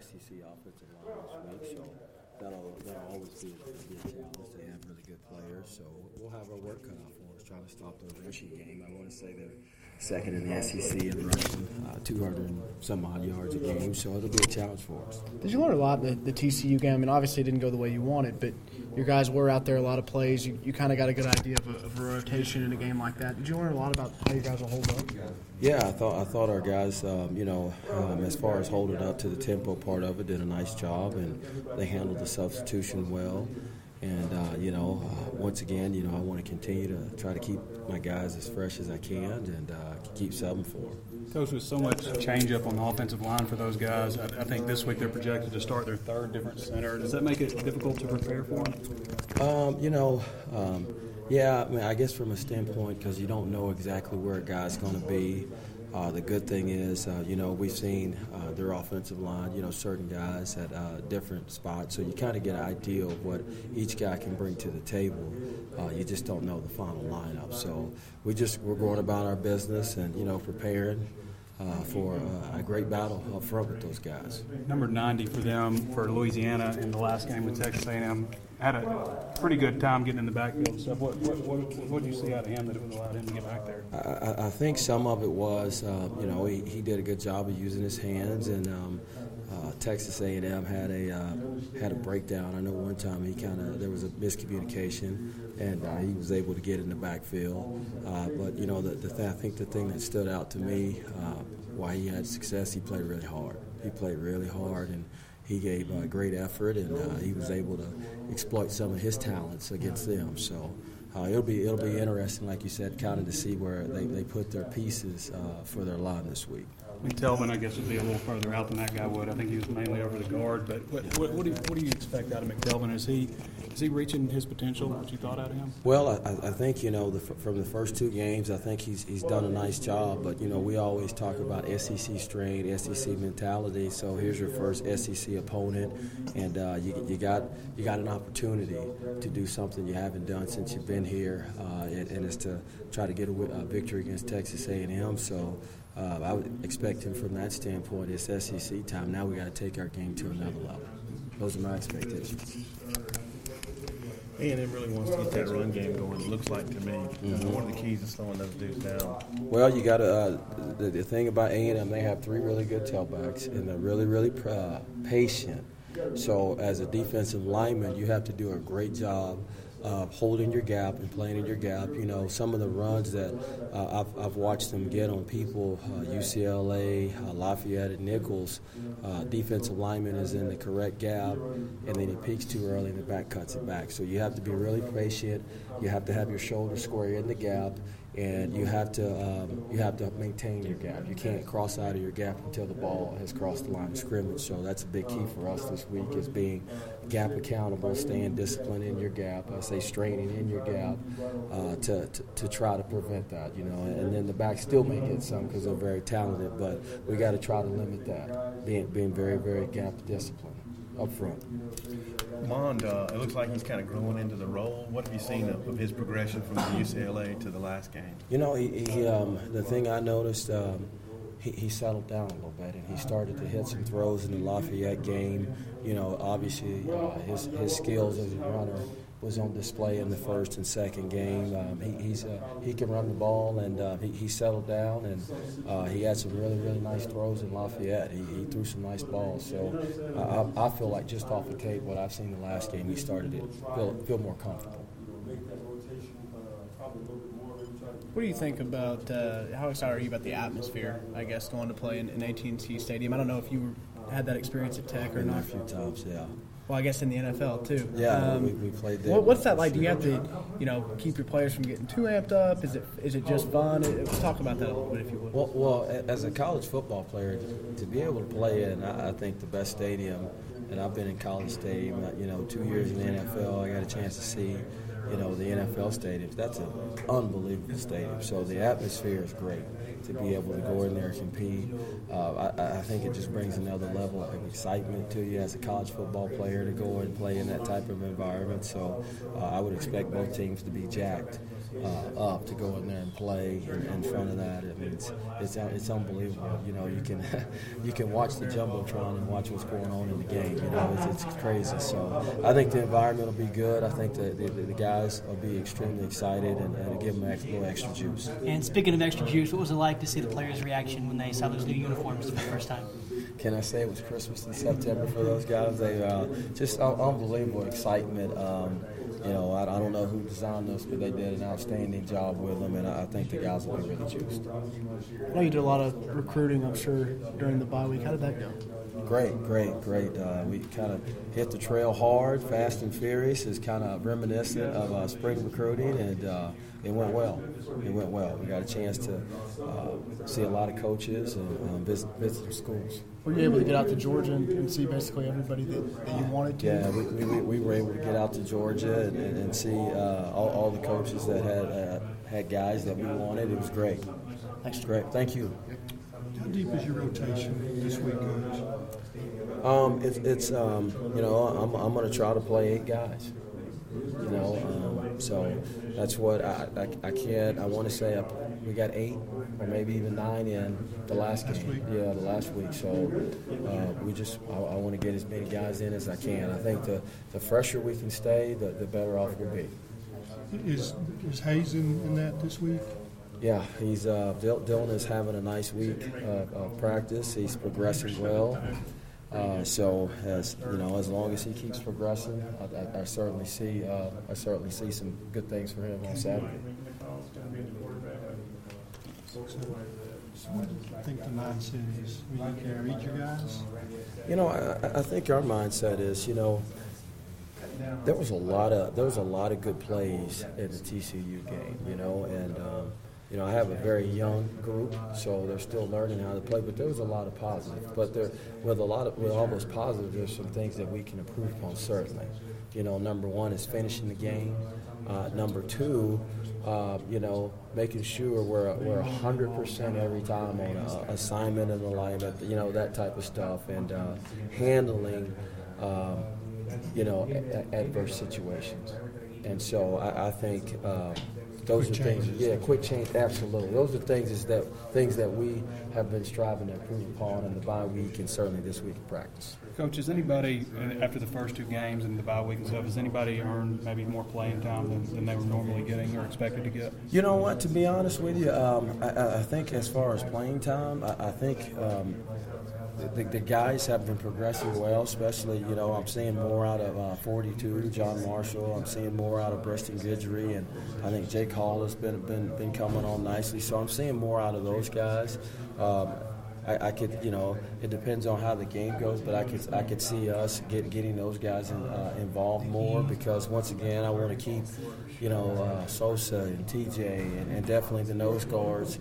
SEC offensive line this week, so that'll always be a challenge. They have really good players, so we'll have our work cut out for us trying to stop the rushing game. I want to say they're second in the SEC in rushing, 200 and some odd yards a game, so it'll be a challenge for us. Did you learn a lot in the TCU game? I mean, obviously it didn't go the way you wanted, but your guys were out there a lot of plays. You kind of got a good idea of a rotation in a game like that. Did you learn a lot about how you guys will hold up? Yeah, I thought our guys, as far as holding up to the tempo part of it, did a nice job, and they handled the substitution well. And, once again, I want to continue to try to keep my guys as fresh as I can and keep subbing for them. Coach, with so much change-up on the offensive line for those guys, I think this week they're projected to start their third different center. Does that make it difficult to prepare for them? Yeah, I mean, I guess from a standpoint, because you don't know exactly where a guy's going to be. The good thing is, we've seen their offensive line, certain guys at different spots. So you kind of get an idea of what each guy can bring to the table. You just don't know the final lineup. So we're going about our business and, preparing for a great battle up front with those guys. Number 90 for them, for Louisiana in the last game with Texas A&M, had a pretty good time getting in the backfield and stuff. What did you see out of him that would allowed him to get back there? I think some of it was, he did a good job of using his hands, and Texas A&M had a breakdown. I know one time there was a miscommunication, and he was able to get in the backfield. But I think the thing that stood out to me, why he had success, he played really hard. He played really hard, and he gave great effort, and he was able to exploit some of his talents against them. So it'll be interesting, like you said, kind of to see where they put their pieces for their line this week. McTelvin, I guess, would be a little further out than that guy would. I think he was mainly over the guard. But what do you expect out of McTelvin? Is he reaching his potential? What you thought out of him? Well, I think from the first two games, I think he's done a nice job. But we always talk about SEC strain, SEC mentality. So here's your first SEC opponent, and you got an opportunity to do something you haven't done since you've been here, and it's to try to get a victory against Texas A&M. So. I would expect him from that standpoint. It's SEC time. Now we got to take our game to another level. Those are my expectations. A&M really wants to get that run game going, it looks like to me. One of the keys to slowing those dudes down. Well, you got to the thing about A&M, they have three really good tailbacks, and they're really, really patient. So as a defensive lineman, you have to do a great job holding your gap and playing in your gap. Some of the runs that I've watched them get on people, UCLA, Lafayette, and Nichols, defensive lineman is in the correct gap, and then he peaks too early and the back cuts it back. So you have to be really patient. You have to have your shoulder square in the gap, and you have to maintain your gap. You can't cross out of your gap until the ball has crossed the line of scrimmage. So that's a big key for us this week, is being gap accountable, staying disciplined in your gap, straining in your gap to try to prevent that. And then the backs still may get some because they're very talented, but we got to try to limit that, being very, very gap disciplined up front. Mond, it looks like he's kind of growing into the role. What have you seen of his progression from the UCLA to the last game? The thing I noticed, he settled down a little bit, and he started to hit some throws in the Lafayette game. Obviously his skills as a runner was on display in the first and second game. He can run the ball, and he settled down, and he had some really, really nice throws in Lafayette. He threw some nice balls. So I feel like just off the tape, what I've seen the last game, he started to feel more comfortable. What do you think about how excited are you about the atmosphere, I guess, going to play in AT&T Stadium? I don't know if you had that experience at Tech or not. A few times, yeah. Well, I guess in the NFL too. Yeah, we played there. What's that like? Do you have to, keep your players from getting too amped up? Is it just fun? Let's talk about that a little bit, if you would. Well, as a college football player, to be able to play in, I think the best stadium, and I've been in College Stadium. 2 years in the NFL, I got a chance to see, the NFL stadiums. That's an unbelievable stadium. So the atmosphere is great. To be able to go in there and compete, I think it just brings another level of excitement to you as a college football player to go and play in that type of environment. So I would expect both teams to be jacked. up to go in there and play in front of that. I mean, it's unbelievable. You know, you can watch the jumbotron and watch what's going on in the game. You know, it's crazy. So I think the environment will be good. I think the guys will be extremely excited and give them a little extra juice. And speaking of extra juice, what was it like to see the players' reaction when they saw those new uniforms for the first time? Can I say it was Christmas in September for those guys? They just unbelievable excitement. You know, I don't know who designed this, but they did an outstanding job with them, and I think the guys will be really juiced. I know you did a lot of recruiting, I'm sure, during the bye week. How did that go? Great. We kind of hit the trail hard, fast and furious. It's kind of reminiscent of spring recruiting, and it went well. We got a chance to see a lot of coaches and visit some schools. Were you able to get out to Georgia and see basically everybody that you wanted to? Yeah, we were able to get out to Georgia and see all the coaches that had guys that we wanted. It was great. Thanks. Great. Thank you. How deep is your rotation this week, Coach? It's you know, I'm going to try to play 8 guys. You know, so that's what I can't. I want to say we got 8 or maybe even 9 in the last game. Yeah, the last week. So I want to get as many guys in as I can. I think the fresher we can stay, the better off we'll be. Is Hayes in that this week? Yeah, he's Dylan is having a nice week of practice. He's progressing well. So as you know, as long as he keeps progressing, I certainly see some good things for him on Saturday. So what do you think the mindset is? Will you carry your guys? You know, I think our mindset is, you know, there was a lot of good plays in the TCU game, you know, and you know, I have a very young group, so they're still learning how to play, but there was a lot of positive. But with all those positives, there's some things that we can improve upon, certainly. You know, number 1 is finishing the game. Number 2, you know, making sure we're 100% every time on assignment and alignment, you know, that type of stuff, and handling, you know, adverse situations. And so I think those are things. Yeah, quick change, absolutely. Those are things that we have been striving to improve upon in the bye week and certainly this week in practice. Coach, has anybody, after the first 2 games and the bye week and stuff, has anybody earned maybe more playing time than they were normally getting or expected to get? You know what, to be honest with you, I think as far as playing time, I think the guys have been progressing well, especially, you know, I'm seeing more out of 42, John Marshall. I'm seeing more out of Preston Guidry, and I think Jake Hall has been coming on nicely. So I'm seeing more out of those guys. I could, you know, it depends on how the game goes, but I could see us getting those guys involved more, because once again I want to keep, you know, Sosa and TJ and definitely the nose guards.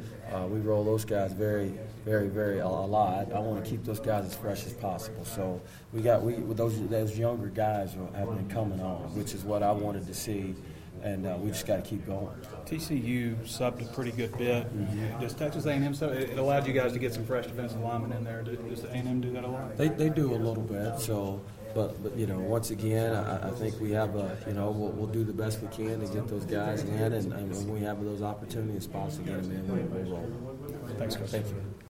We roll those guys very a lot. I want to keep those guys as fresh as possible. So those younger guys have been coming on, which is what I wanted to see. And we just got to keep going. TCU subbed a pretty good bit. Mm-hmm. Does Texas A&M sub? It allowed you guys to get some fresh defensive linemen in there. Does A&M do that a lot? They do a little bit. So, but you know, once again, I think we have we'll do the best we can to get those guys in, and when we have those opportunity spots to get them in, we'll roll. Thanks, Coach. Thank you.